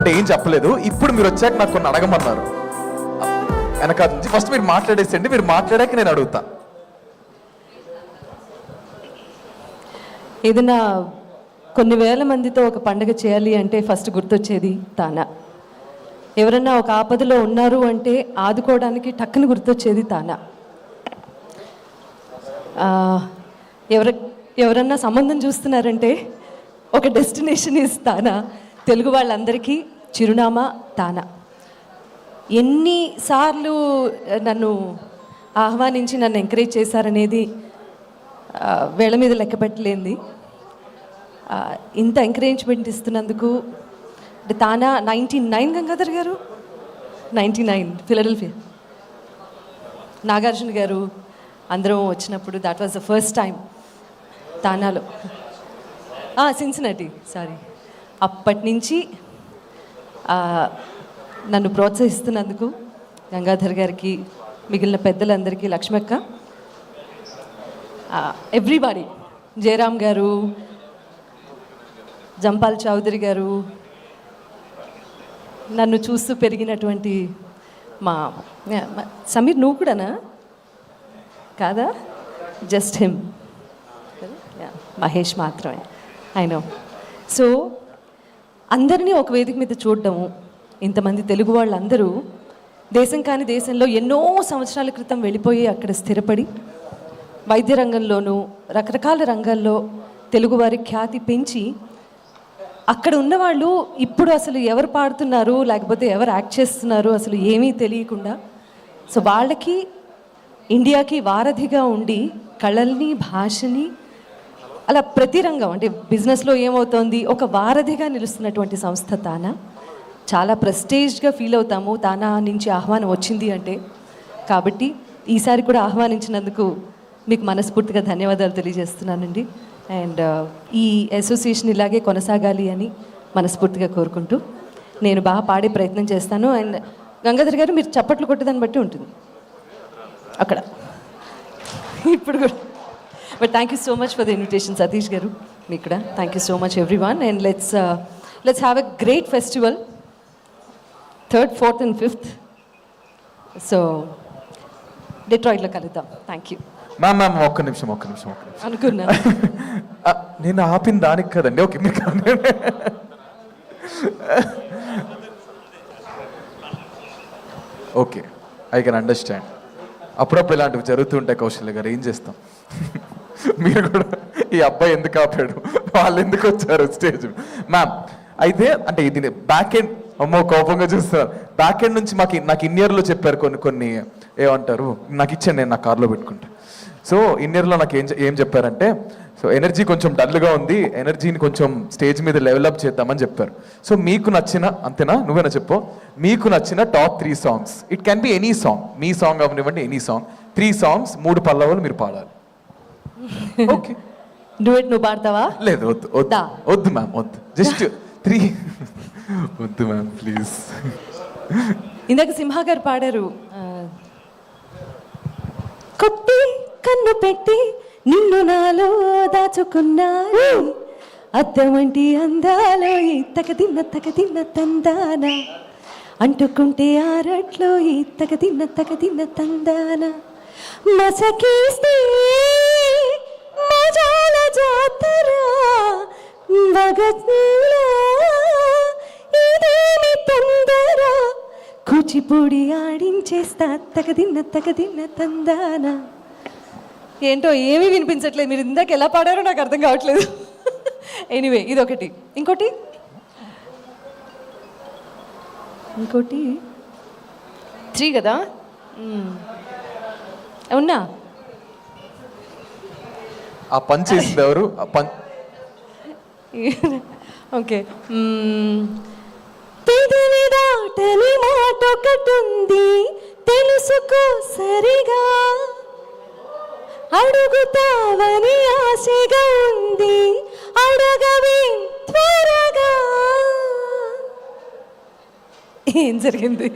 అంటే ఏం చెప్పలేదు. ఇప్పుడు మీరు వచ్చాక నాకు కొన్ని అడగమన్నారు వెనకాల నుంచి. ఫస్ట్ మీరు మాట్లాడేసండి, మీరు మాట్లాడాక నేను అడుగుతా. ఏదైనా కొన్ని వేల మందితో ఒక పండుగ చేయాలి అంటే ఫస్ట్ గుర్తొచ్చేది తానా. ఎవరన్నా ఒక ఆపదలో ఉన్నారు అంటే ఆదుకోవడానికి టక్కున గుర్తొచ్చేది తానా. ఎవరన్నా సంబంధం చూస్తున్నారంటే ఒక డెస్టినేషన్ ఇస్ తానా. తెలుగు వాళ్ళందరికీ చిరునామా తానా. ఎన్నిసార్లు నన్ను ఆహ్వానించి నన్ను ఎంకరేజ్ చేశారనేది వేళ మీద లెక్క పెట్టలేంది. ఇంత ఎంకరేజ్మెంట్ ఇస్తున్నందుకు తానా 99 గంగాధర్ గారు 99 ఫిలడెల్ఫియా నాగార్జున గారు అందరం వచ్చినప్పుడు that was the first time తానాలో. Cincinnati sorry. అప్పటి నుంచి నన్ను ప్రోత్సహిస్తున్నందుకు గంగాధర్ గారికి, మిగిలిన పెద్దలందరికీ, లక్ష్మక్క, ఎవ్రీబాడీ, జయరామ్ గారు, జంపాల్ చౌదరి గారు, నన్ను చూస్తూ పెరిగినటువంటి మా సమీర్, నువ్వు కూడానా? కాదా? జస్ట్ హిమ్, మహేష్ మాత్రమే. I know. సో అందరినీ ఒక వేదిక మీద చూడడము, ఇంతమంది తెలుగు వాళ్ళందరూ దేశం కాని దేశంలో ఎన్నో సంవత్సరాల క్రితం వెళ్ళిపోయి అక్కడ స్థిరపడి వైద్య రంగంలోనూ రకరకాల రంగాల్లో తెలుగువారి ఖ్యాతి పెంచి అక్కడ ఉన్నవాళ్ళు ఇప్పుడు అసలు ఎవరు పాడుతున్నారు లేకపోతే ఎవరు యాక్ట్ చేస్తున్నారు అసలు ఏమీ తెలియకుండా, సో వాళ్ళకి ఇండియాకి వారధిగా ఉండి కళల్ని, భాషని, అలా ప్రతి రంగం అంటే బిజినెస్లో ఏమవుతోంది ఒక వారధిగా నిలుస్తున్నటువంటి సంస్థ తానా. చాలా ప్రెస్టేజ్గా ఫీల్ అవుతాము తానా నుంచి ఆహ్వానం వచ్చింది అంటే. కాబట్టి ఈసారి కూడా ఆహ్వానించినందుకు మీకు మనస్ఫూర్తిగా ధన్యవాదాలు తెలియజేస్తున్నానండి. అండ్ ఈ అసోసియేషన్ ఇలాగే కొనసాగాలి అని మనస్ఫూర్తిగా కోరుకుంటూ నేను బాగా పాడే ప్రయత్నం చేస్తాను. అండ్ గంగాధర్ గారు మీరు చప్పట్లు కొట్టేదాన్ని బట్టి ఉంటుంది అక్కడ ఇప్పుడు కూడా. But thank you so much for the invitation Satish garu, మీకు కూడా thank you so much everyone. And let's have a great festival 3rd, 4th and 5th. So డెట్రాయిట్లో కలుద్దాం. Thank you. మ్యామ్ ఒక్క నిమిషం అనుకున్నా. నేను ఆపిన దానికి కదండి. ఓకే, మీకు ఓకే, ఐ కెన్ అండర్స్టాండ్. అప్పుడప్పుడు ఇలాంటివి జరుగుతుంటాయి కౌశల్య గారు, ఏం చేస్తాం. మీరు కూడా ఈ అబ్బాయి ఎందుకు ఆపాడు, వాళ్ళు ఎందుకు వచ్చారు స్టేజ్. మ్యామ్ అయితే అంటే ఇది బ్యాక్ ఎండ్, అమ్మో కోపంగా చూస్తారు, బ్యాక్ ఎండ్ నుంచి నాకు ఇన్నియర్లో చెప్పారు కొన్ని ఏమంటారు, నాకు ఇచ్చాను, నేను నా కార్లో పెట్టుకుంటా. సో ఇన్నియర్లో నాకు ఏం చెప్పారంటే, సో ఎనర్జీ కొంచెం డల్గా ఉంది, ఎనర్జీని కొంచెం స్టేజ్ మీద లెవెలప్ చేద్దామని చెప్పారు. సో మీకు నచ్చిన, అంతేనా, నువ్వేనా చెప్పు, మీకు నచ్చిన top 3 songs, it can be any song, me song అవనివ్వండి, ఎనీ సాంగ్, 3 సాంగ్స్ 3 పల్లవులు మీరు పాడాలి. ఓకే, డూయట్ నువ్వు పాడతావా? లేదు, వద్దు మ్యామ్, వద్దు, జస్ట్ 3. వద్దు మ్యామ్ ప్లీజ్. ఇందాక సింహా గారు పాడారు, కొట్టి కన్ను పెట్టి నిన్ను నాలో దాచుకున్నాను, అద్దమంటి అందాలో ఈ తగదిన్న తందాన, అంటుకుంటే ఆరట్లో ఈ తగదిన్న తందాన, మసకేస్తే మజాల జాతర వగత్లా ఇదేమి తొందర, కూచిపూడి ఆడించేస్తా తగదిన్న తందాన. ఏంటో ఏమీ వినిపించట్లేదు, మీరు ఇందాక ఎలా పాడారో నాకు అర్థం కావట్లేదు. ఎనీవే ఇదొకటి. ఇంకోటి 3 కదా అవునా? ఆ పని చేసింది ఎవరు? ఓకే, పెదవి దాటని మాట ఒకటుంది తెలుసుకో సరిగా, అడుగుతావని ఆశగా ఉంది అడగవే త్వరగా. ఏం జరిగింది?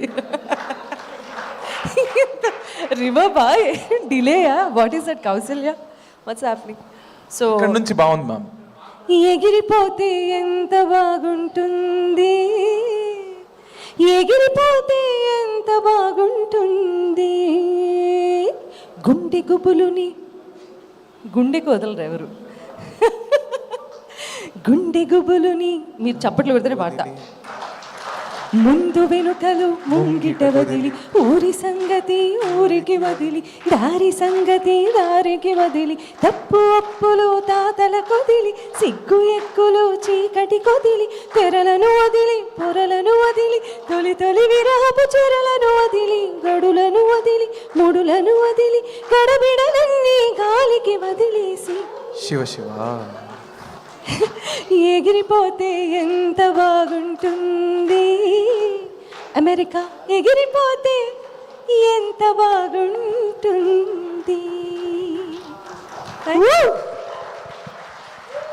రివర్బాయ్ డిలేయా? What is that Kausalya? What's happening? So ఇక్కడ నుంచి బాగుంది మ్యామ్. ఎగిరిపోతే ఎంత బాగుంటుంది, ఎగిరిపోతే ఎంత బాగుంటుంది. గుండె గుబులుని గుండెకు వదలరు ఎవరు. గుండె గుబులుని మీరు చప్పట్లు పెడితేనే పాడతా. ముందు వెనుకలు ముంగిట వదిలి, ఊరి సంగతి ఊరికి వదిలి, దారి సంగతి దారికి వదిలి, తప్పు అప్పులు తాతల కొదిలి, సిగ్గు ఎక్కులు చీకటి కొదిలి, తెరలను వదిలి పొరలను వదిలి, తొలి తొలి విరహపు చెరలను వదిలి, గడులను వదిలి ముడులను వదిలి, గడబిడలన్నీ గాలికి వదిలేసి శివ శివ ఎగిరిపోతే ఎంత బాగుంటుంది. అమెరికా ఎగిరిపోతే ఎంత బాగుంటుంది.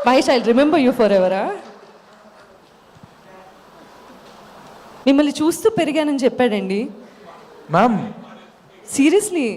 Mahesh, I remember you for ఎవరా. మిమ్మల్ని చూస్తూ పెరిగానని చెప్పాడండి. Ma'am seriously.